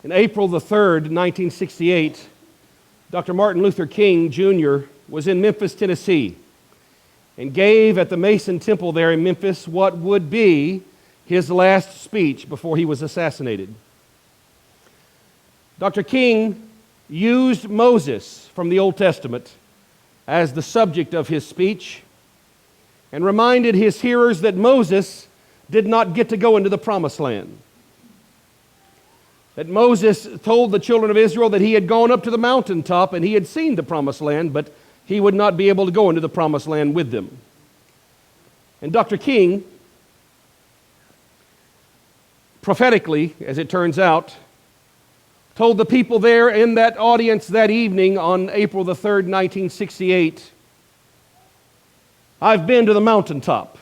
In April the 3rd, 1968, Dr. Martin Luther King Jr. was in Memphis, Tennessee, and gave at the Mason Temple there in Memphis what would be his last speech before he was assassinated. Dr. King used Moses from the Old Testament as the subject of his speech and reminded his hearers that Moses did not get to go into the Promised Land. That Moses told the children of Israel that he had gone up to the mountaintop and he had seen the Promised Land, but he would not be able to go into the Promised Land with them. And Dr. King, prophetically, as it turns out, told the people there in that audience that evening on April the 3rd, 1968, I've been to the mountaintop,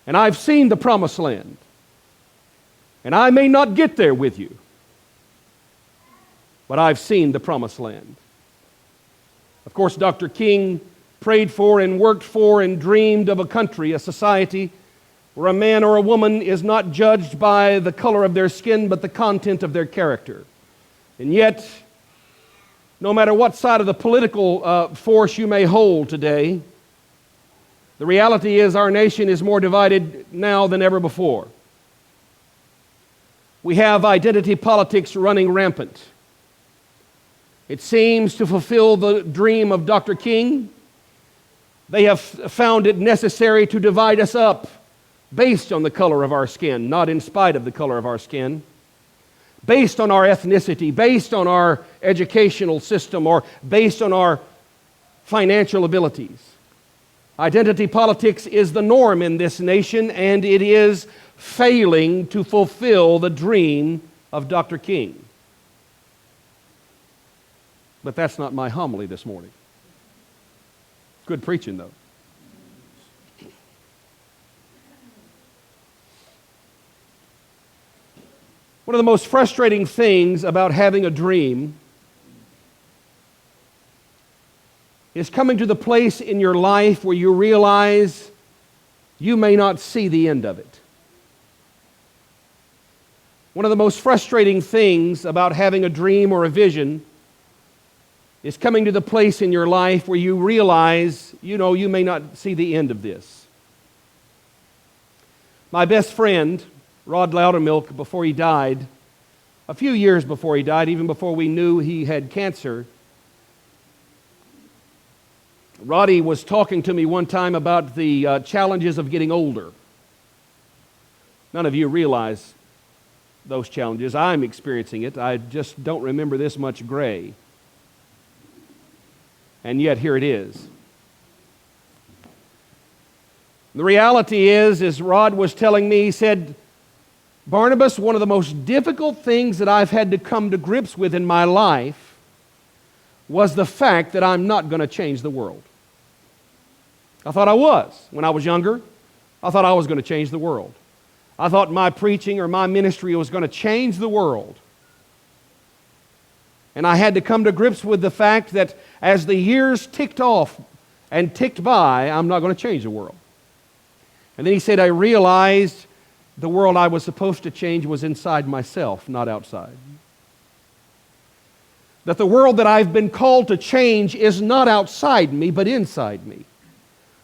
and I've seen the Promised Land, and I may not get there with you, but I've seen the Promised Land. Of course, Dr. King prayed for and worked for and dreamed of a country, a society, where a man or a woman is not judged by the color of their skin, but the content of their character. And yet, no matter what side of the political force you may hold today, the reality is our nation is more divided now than ever before. We have identity politics running rampant. It seems to fulfill the dream of Dr. King. They have found it necessary to divide us up based on the color of our skin, not in spite of the color of our skin, based on our ethnicity, based on our educational system, or based on our financial abilities. Identity politics is the norm in this nation, and it is failing to fulfill the dream of Dr. King. But that's not my homily this morning. Good preaching, though. One of the most frustrating things about having a dream is coming to the place in your life where you realize you may not see the end of it. One of the most frustrating things about having a dream or a vision is coming to the place in your life where you realize, you may not see the end of this. My best friend, Rod Loudermilk, before he died, a few years before he died, even before we knew he had cancer, Roddy was talking to me one time about the challenges of getting older. None of you realize those challenges. I'm experiencing it. I just don't remember this much gray. And yet here it is. The reality is, as Rod was telling me, he said, Barnabas, one of the most difficult things that I've had to come to grips with in my life was the fact that I'm not going to change the world. I thought I was. When I was younger, I thought I was going to change the world. I thought my preaching or my ministry was going to change the world. And I had to come to grips with the fact that as the years ticked off and ticked by, I'm not going to change the world. And then he said, I realized the world I was supposed to change was inside myself, not outside. That the world that I've been called to change is not outside me, but inside me.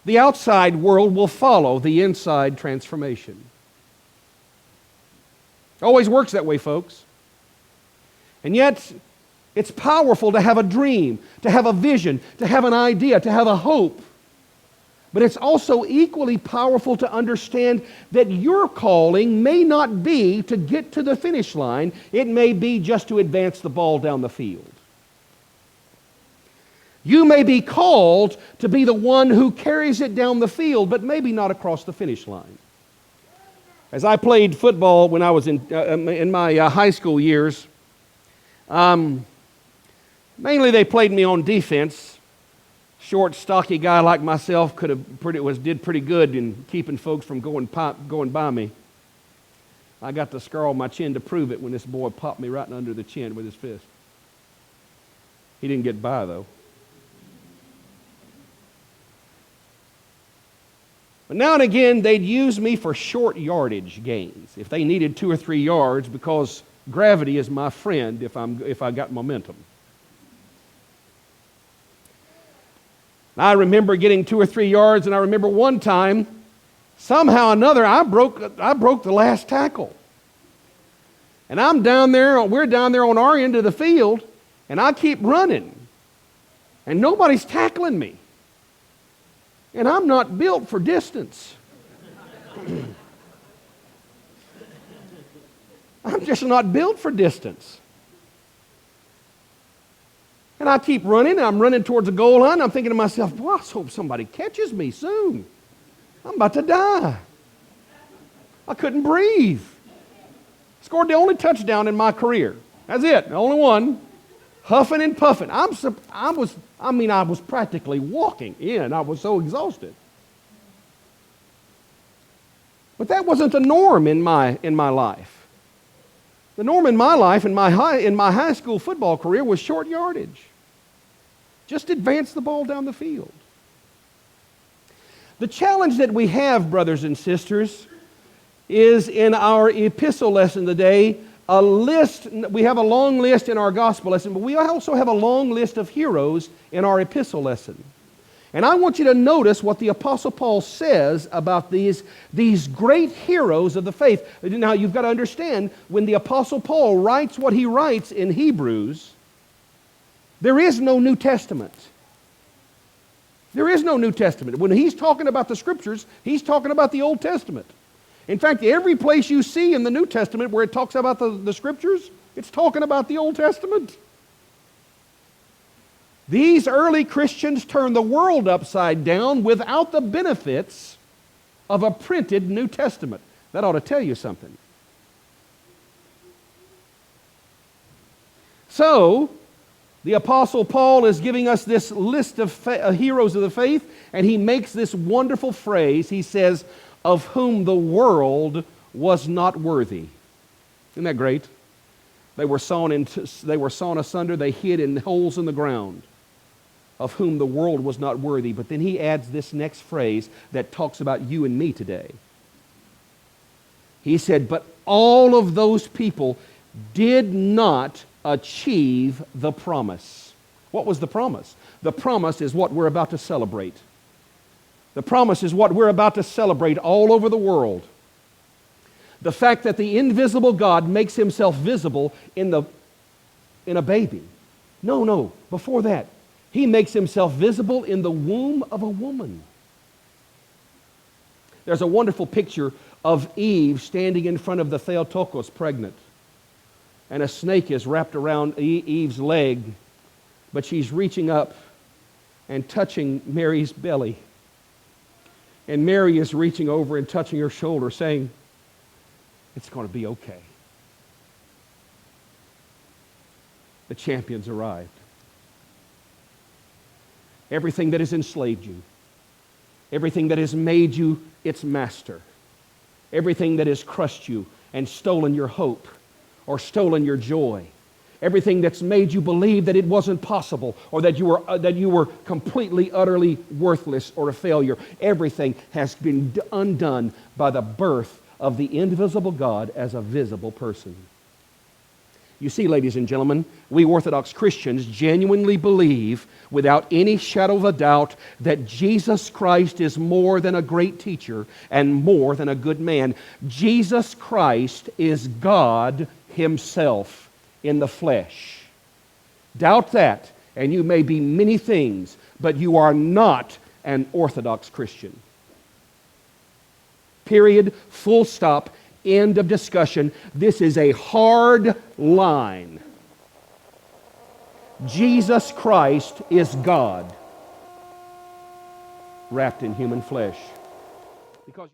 The outside world will follow the inside transformation. It always works that way, folks. And yet, it's powerful to have a dream, to have a vision, to have an idea, to have a hope. But it's also equally powerful to understand that your calling may not be to get to the finish line. It may be just to advance the ball down the field. You may be called to be the one who carries it down the field, but maybe not across the finish line. As I played football when I was in my high school years, mainly they played me on defense. Short, stocky guy like myself did pretty good in keeping folks from going by me. I got the scar on my chin to prove it when this boy popped me right under the chin with his fist. He didn't get by, though. But now and again, they'd use me for short yardage gains. If they needed 2 or 3 yards, because Gravity is my friend if I got momentum. I remember getting 2 or 3 yards, and I remember one time, somehow or another, I broke the last tackle. And we're down there on our end of the field, and I keep running. And nobody's tackling me. And I'm not built for distance. I'm just not built for distance. And I keep running, and I'm running towards the goal line. I'm thinking to myself, boy, I hope somebody catches me soon. I'm about to die. I couldn't breathe. Scored the only touchdown in my career. That's it, the only one. Huffing and puffing. I was practically walking in. I was so exhausted. But that wasn't the norm in my life. The norm in my life, in my high school football career, was short yardage. Just advance the ball down the field. The challenge that we have, brothers and sisters, is in our epistle lesson today, a list. We have a long list in our gospel lesson, but we also have a long list of heroes in our epistle lesson. And I want you to notice what the Apostle Paul says about these great heroes of the faith. Now, you've got to understand, when the Apostle Paul writes what he writes in Hebrews, there is no New Testament. There is no New Testament. When he's talking about the Scriptures, he's talking about the Old Testament. In fact, every place you see in the New Testament where it talks about the Scriptures, it's talking about the Old Testament. These early Christians turned the world upside down without the benefits of a printed New Testament. That ought to tell you something. So, the Apostle Paul is giving us this list of heroes of the faith, and he makes this wonderful phrase. He says, of whom the world was not worthy. Isn't that great? They were sawn asunder, they hid in holes in the ground. Of whom the world was not worthy. But then he adds this next phrase that talks about you and me today. He said, but all of those people did not achieve the promise. What was the promise? The promise is what we're about to celebrate. The promise is what we're about to celebrate all over the world. The fact that the invisible God makes himself visible in a baby. No, before that. He makes himself visible in the womb of a woman. There's a wonderful picture of Eve standing in front of the Theotokos pregnant. And a snake is wrapped around Eve's leg, but she's reaching up and touching Mary's belly. And Mary is reaching over and touching her shoulder, saying, it's going to be okay. The champion's arrived. Everything that has enslaved you, everything that has made you its master, everything that has crushed you and stolen your hope or stolen your joy, everything that's made you believe that it wasn't possible or that you were completely, utterly worthless or a failure, everything has been undone by the birth of the invisible God as a visible person. You see, ladies and gentlemen, we Orthodox Christians genuinely believe, without any shadow of a doubt, that Jesus Christ is more than a great teacher and more than a good man. Jesus Christ is God himself in the flesh. Doubt that, and you may be many things, but you are not an Orthodox Christian. Period, full stop. End of discussion. This is a hard line. Jesus Christ is God wrapped in human flesh. Because